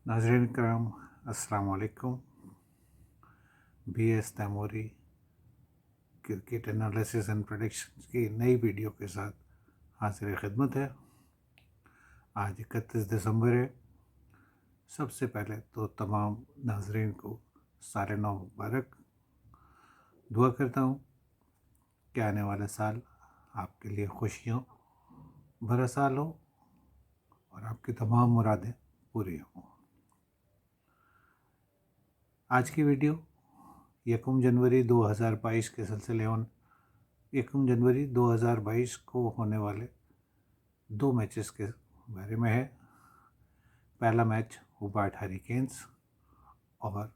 नाज़रीन कराम अस्सलाम वालेकुम। BS Taimuri cricket analysis and predictions की नई वीडियो के साथ हाजिर खिदमत है। आज 31 दिसंबर है। सबसे पहले तो तमाम नाज़रीन को साल नौ मुबारक। दुआ करता हूँ कि आने वाला साल आपके लिए खुशियों भरा साल हो और आपकी तमाम मुरादें पूरी हों। आज की वीडियो 1 जनवरी 2022 के सिलसिले 1 जनवरी 2022 को होने वाले 2 मैचेस के बारे में है। पहला मैच होबार्ट हरिकेन्स और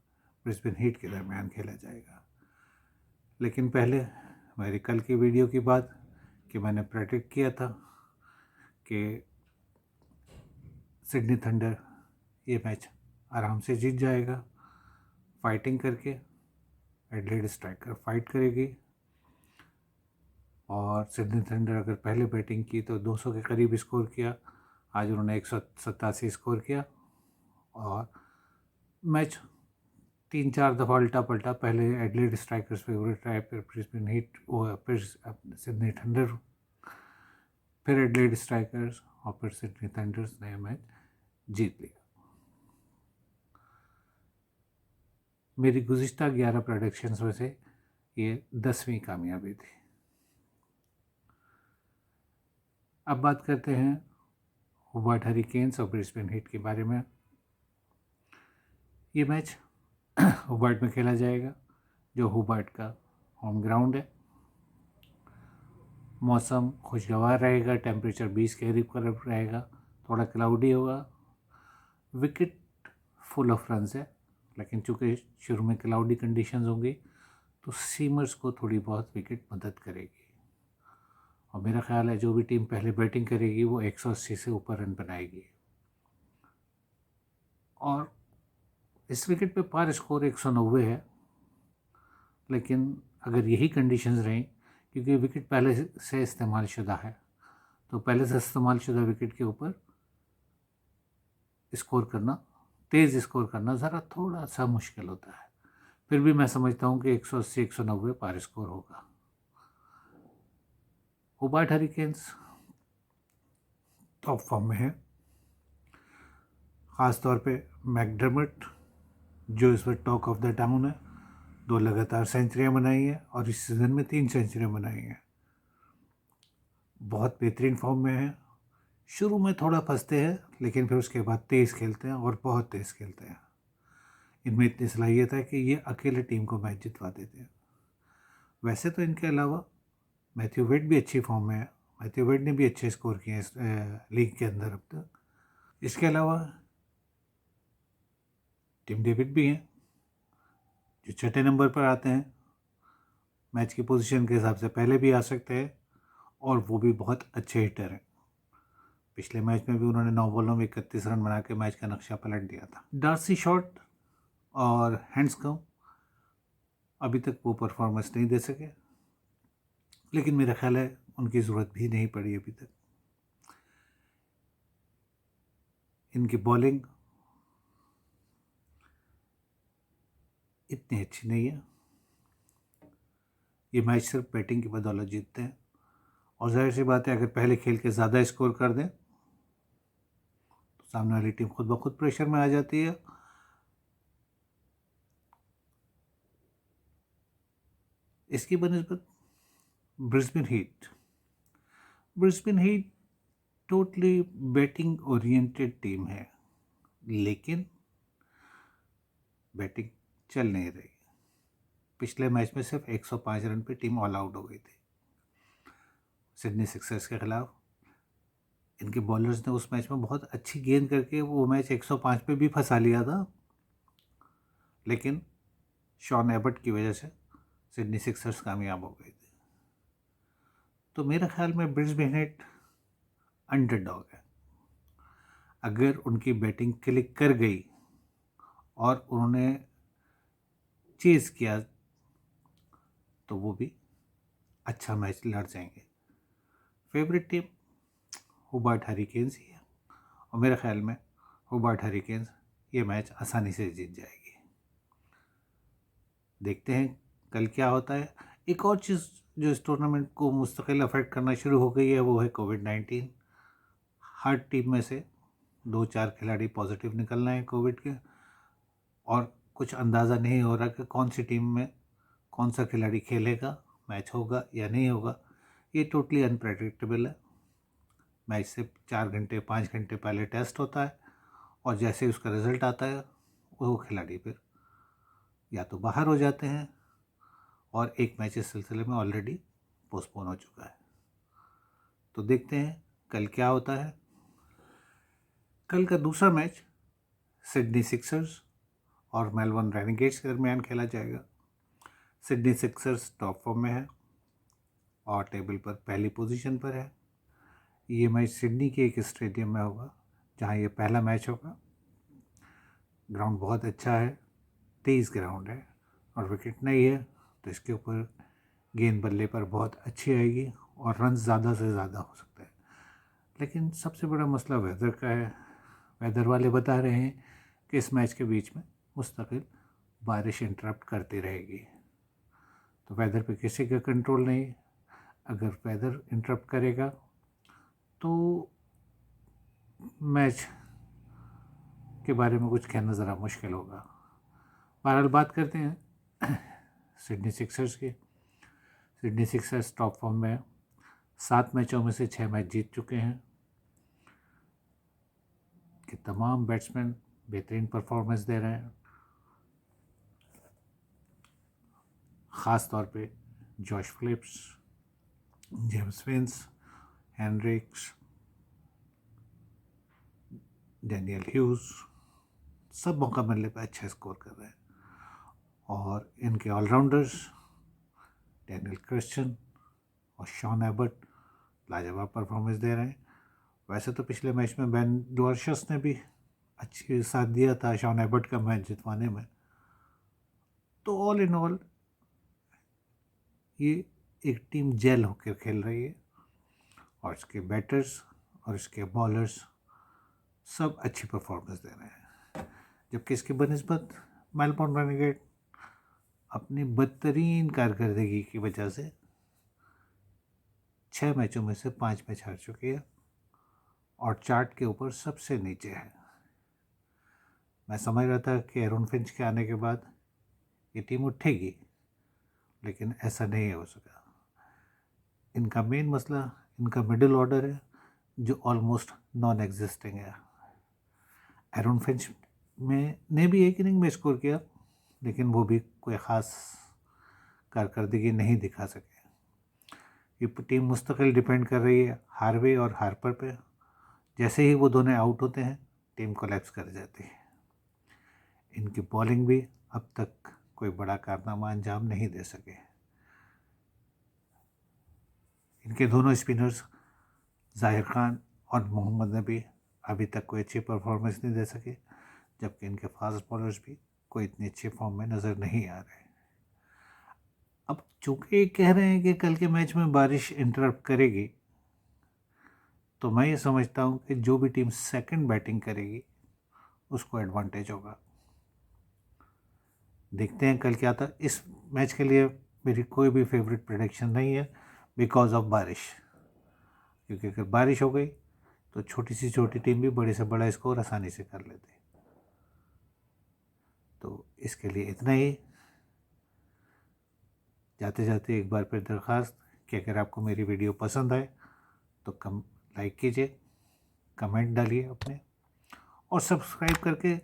ब्रिस्बेन हीट के दरमियान खेला जाएगा। लेकिन पहले मेरी कल की वीडियो की बात कि मैंने प्रेडिक्ट किया था कि सिडनी थंडर ये मैच आराम से जीत जाएगा फाइटिंग करके। एडिलेड स्ट्राइकर फाइट करेगी और सिडनी थंडर अगर पहले बैटिंग की तो 200 के करीब स्कोर किया। आज उन्होंने 187 स्कोर किया और मैच 3-4 दफ़ा उल्टा पलटा। पहले एडिलेड स्ट्राइकर्स फेवरेट रहे, फिर ब्रिस्बेन हीट, फिर सिडनी थंडर, फिर एडिलेड स्ट्राइकर्स और फिर सिडनी थंडर्स ने मैच जीत लिया। मेरी गुज़िश्ता 11 प्रेडिक्शंस में से ये 10वीं कामयाबी थी। अब बात करते हैं होबार्ट हरिकेन्स और ब्रिस्बेन हीट के बारे में। ये मैच होबार्ट में खेला जाएगा जो होबार्ट का होम ग्राउंड है। मौसम खुशगवार रहेगा, टेम्परेचर 20 के करीब रहेगा, थोड़ा क्लाउडी होगा। विकेट फुल ऑफ रन्स है, लेकिन चूँकि शुरू में क्लाउडी कंडीशंस होंगी तो सीमर्स को थोड़ी बहुत विकेट मदद करेगी। और मेरा ख्याल है जो भी टीम पहले बैटिंग करेगी वो 180 से ऊपर रन बनाएगी। और इस विकेट पे पार स्कोर 190 है, लेकिन अगर यही कंडीशंस रहें, क्योंकि विकेट पहले से इस्तेमाल शुदा है, तो पहले से इस्तेमाल शुदा विकेट के ऊपर स्कोर करना, तेज़ स्कोर करना ज़रा थोड़ा सा मुश्किल होता है। फिर भी मैं समझता हूँ कि 180-190 पार स्कोर होगा। होबार्ट हरिकेन्स टॉप फॉर्म में है, ख़ास तौर पे मैकडर्मट जो इस वक्त टॉक ऑफ द टाउन है। 2 लगातार सेंचुरियाँ बनाई हैं और इस सीज़न में 3 सेंचुरियाँ बनाई हैं। बहुत बेहतरीन फॉर्म में है। शुरू में थोड़ा फंसते हैं, लेकिन फिर उसके बाद तेज़ खेलते हैं और बहुत तेज़ खेलते हैं। इनमें इतनी सलाहियत है कि ये अकेले टीम को मैच जितवा देते हैं। वैसे तो इनके अलावा मैथ्यू वेड भी अच्छी फॉर्म में है। मैथ्यू वेड ने भी अच्छे स्कोर किए हैं इस लीग के अंदर अब तक। इसके अलावा टिम डेविड भी हैं जो छठे नंबर पर आते हैं। मैच की पोजीशन के हिसाब से पहले भी आ सकते हैं और वो भी बहुत अच्छे हिटर हैं। पिछले मैच में भी उन्होंने 9 बॉलों में 31 रन बना के मैच का नक्शा पलट दिया था। डार्सी शॉट और हैंड्सकॉम्ब अभी तक वो परफॉर्मेंस नहीं दे सके, लेकिन मेरा ख्याल है उनकी ज़रूरत भी नहीं पड़ी अभी तक। इनकी बॉलिंग इतनी अच्छी नहीं है। ये मैच सिर्फ बैटिंग की बदौलत जीतते हैं और जाहिर सी बात है अगर पहले खेल के ज़्यादा स्कोर कर दें तो सामने वाली टीम खुद ब खुद प्रेशर में आ जाती है। इसकी बनिस्बत Brisbane heat totally batting oriented team है, लेकिन बैटिंग चल नहीं रही। पिछले मैच में सिर्फ 105 रन पे टीम ऑल आउट हो गई थी सिडनी सिक्सर्स के खिलाफ। इनके बॉलर्स ने उस मैच में बहुत अच्छी गेंद करके वो मैच 105 पे भी फंसा लिया था, लेकिन शॉन एबट की वजह से सिडनी सिक्सर्स कामयाब हो गई थी। तो मेरे ख्याल में ब्रिस्बेन हीट अंडरडॉग है। अगर उनकी बैटिंग क्लिक कर गई और उन्होंने चेज़ किया तो वो भी अच्छा मैच लड़ जाएंगे। फेवरेट टीम होबार्ट हरिकेन्स ही है और मेरे ख्याल में होबार्ट हरिकेन्स ये मैच आसानी से जीत जाएगी। देखते हैं कल क्या होता है। एक और चीज़ जो इस टूर्नामेंट को मुस्तकिल अफेक्ट करना शुरू हो गई है वो है कोविड-19। हर टीम में से 2-4 खिलाड़ी पॉजिटिव निकल रहे हैं कोविड के, और कुछ अंदाज़ा नहीं हो रहा कि कौन सी टीम में कौन सा खिलाड़ी खेलेगा, मैच होगा या नहीं होगा। ये टोटली अनप्रेडिक्टेबल है। मैच से 4 घंटे 5 घंटे पहले टेस्ट होता है, और जैसे ही उसका रिज़ल्ट आता है वो खिलाड़ी फिर या तो बाहर हो जाते हैं, और एक मैच इस सिलसिले में ऑलरेडी पोस्टपोन हो चुका है। तो देखते हैं कल क्या होता है। कल का दूसरा मैच सिडनी सिक्सर्स और मेलबर्न रेनेगेड्स के दरमियान खेला जाएगा। सिडनी सिक्सर्स टॉप फॉर्म में है और टेबल पर पहली पोजीशन पर है। ये मैच सिडनी के एक स्टेडियम में होगा जहां ये पहला मैच होगा। ग्राउंड बहुत अच्छा है, तेज़ ग्राउंड है, और विकेट नहीं है तो इसके ऊपर गेंद बल्ले पर बहुत अच्छी आएगी और रन ज़्यादा से ज़्यादा हो सकता है। लेकिन सबसे बड़ा मसला वेदर का है। वेदर वाले बता रहे हैं कि इस मैच के बीच में मुस्तकिल बारिश इंटरप्ट करती रहेगी। तो वेदर पे किसी का कंट्रोल नहीं। अगर वेदर इंटरप्ट करेगा तो मैच के बारे में कुछ कहना ज़रा मुश्किल होगा। बहरहाल बात करते हैं सिडनी सिक्सर्स की। सिडनी सिक्सर्स टॉप फॉर्म में है। 7 मैचों में से 6 मैच जीत चुके हैं। कि तमाम बैट्समैन बेहतरीन परफॉर्मेंस दे रहे हैं, ख़ास तौर पे Josh Philips, James Vince, Henriques, Daniel Hughes, सब मौका मिलने पर अच्छा स्कोर कर रहे हैं। और इनके ऑलराउंडर्स डैनियल क्रिश्चियन और शॉन एबर्ट लाजवाब परफॉर्मेंस दे रहे हैं। वैसे तो पिछले मैच में बेन डुआर्शस ने भी अच्छी साथ दिया था शॉन एबर्ट का मैच जितवाने में। तो ऑल इन ऑल ये एक टीम जेल होकर खेल रही है, और इसके बैटर्स और इसके बॉलर्स सब अच्छी परफॉर्मेंस दे रहे हैं। जबकि इसके बनिस्बत मेलबर्न रेनेगेड अपनी बदतरीन कारकर्दगी की वजह से 6 मैचों में से 5 मैच हार चुकी है और चार्ट के ऊपर सबसे नीचे है। मैं समझ रहा था कि एरन फिंच के आने के बाद ये टीम उठेगी, लेकिन ऐसा नहीं हो सका। इनका मेन मसला इनका मिडिल ऑर्डर है जो ऑलमोस्ट नॉन एग्जिस्टिंग है। एरन फिंच ने भी एक इनिंग में स्कोर किया, लेकिन वो भी कोई ख़ास कारकर्दगी नहीं दिखा सके। ये टीम मुस्तकिल डिपेंड कर रही है हार्वे और हार्पर पे। जैसे ही वो दोनों आउट होते हैं टीम कोलैप्स कर जाती है। इनकी बॉलिंग भी अब तक कोई बड़ा कारनामा अंजाम नहीं दे सके। इनके दोनों स्पिनर्स ज़ाहिर खान और मोहम्मद नबी अभी तक कोई अच्छी परफॉर्मेंस नहीं दे सके, जबकि इनके फास्ट बॉलर्स भी कोई इतनी अच्छी फॉर्म में नज़र नहीं आ रहे। अब चूँकि कह रहे हैं कि कल के मैच में बारिश इंटरप्ट करेगी, तो मैं ये समझता हूँ कि जो भी टीम सेकंड बैटिंग करेगी उसको एडवांटेज होगा। देखते हैं कल क्या था। इस मैच के लिए मेरी कोई भी फेवरेट प्रेडिक्शन नहीं है बिकॉज ऑफ बारिश, क्योंकि अगर बारिश हो गई तो छोटी से छोटी टीम भी बड़े से बड़ा स्कोर आसानी से कर लेती। तो इसके लिए इतना ही। जाते जाते एक बार फिर दरख्वास्त कि अगर आपको मेरी वीडियो पसंद आए तो लाइक कीजिए, कमेंट डालिए अपने, और सब्सक्राइब करके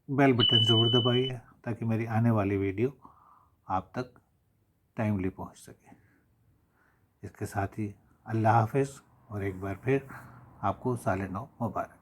बेल बटन ज़रूर दबाइए ताकि मेरी आने वाली वीडियो आप तक टाइमली पहुंच सके। इसके साथ ही अल्लाह हाफ़िज़, और एक बार फिर आपको साल नौ मुबारक।